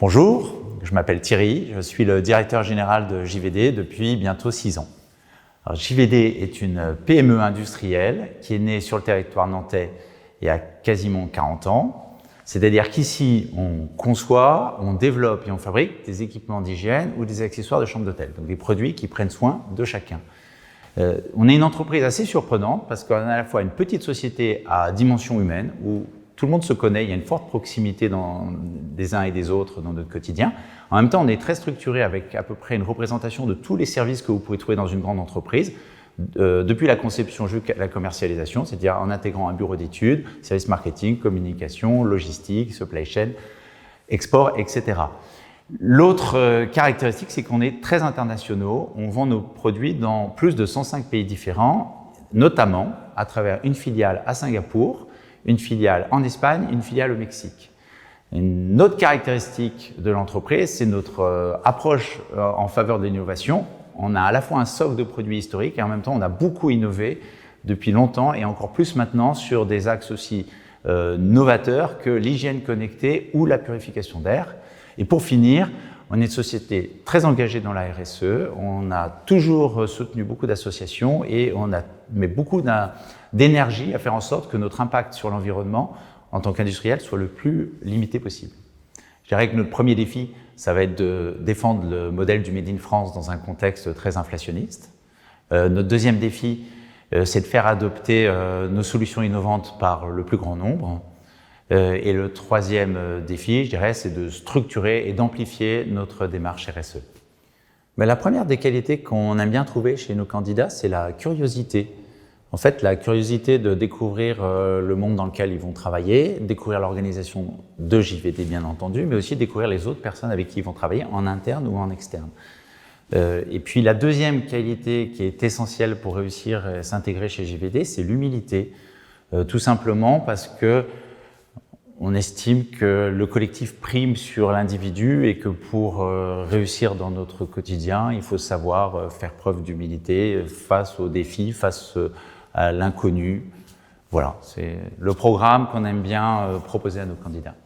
Bonjour, je m'appelle Thierry, je suis le directeur général de JVD depuis bientôt 6 ans. Alors, JVD est une PME industrielle qui est née sur le territoire nantais il y a quasiment 40 ans. C'est-à-dire qu'ici, on conçoit, on développe et on fabrique des équipements d'hygiène ou des accessoires de chambre d'hôtel, donc des produits qui prennent soin de chacun. On est une entreprise assez surprenante parce qu'on a à la fois une petite société à dimension humaine où tout le monde se connaît, il y a une forte proximité des uns et des autres dans notre quotidien. En même temps, on est très structuré avec à peu près une représentation de tous les services que vous pouvez trouver dans une grande entreprise, depuis la conception jusqu'à la commercialisation, c'est-à-dire en intégrant un bureau d'études, services marketing, communication, logistique, supply chain, export, etc. L'autre caractéristique, c'est qu'on est très internationaux. On vend nos produits dans plus de 105 pays différents, notamment à travers une filiale à Singapour, une filiale en Espagne, une filiale au Mexique. Une autre caractéristique de l'entreprise, c'est notre approche en faveur de l'innovation. On a à la fois un socle de produits historiques et en même temps, on a beaucoup innové depuis longtemps et encore plus maintenant sur des axes aussi novateurs que l'hygiène connectée ou la purification d'air. Et pour finir, on est une société très engagée dans la RSE. On a toujours soutenu beaucoup d'associations et on a mis beaucoup d'énergie à faire en sorte que notre impact sur l'environnement en tant qu'industriel soit le plus limité possible. Je dirais que notre premier défi, ça va être de défendre le modèle du Made in France dans un contexte très inflationniste. Notre deuxième défi, c'est de faire adopter nos solutions innovantes par le plus grand nombre. Et le troisième défi, je dirais, c'est de structurer et d'amplifier notre démarche RSE. Mais la première des qualités qu'on aime bien trouver chez nos candidats, c'est la curiosité. En fait, la curiosité de découvrir le monde dans lequel ils vont travailler, découvrir l'organisation de JVD bien entendu, mais aussi découvrir les autres personnes avec qui ils vont travailler en interne ou en externe. Et puis la deuxième qualité qui est essentielle pour réussir à s'intégrer chez JVD, c'est l'humilité. Tout simplement parce que on estime que le collectif prime sur l'individu et que pour réussir dans notre quotidien, il faut savoir faire preuve d'humilité face aux défis, face à l'inconnu. Voilà, c'est le programme qu'on aime bien proposer à nos candidats.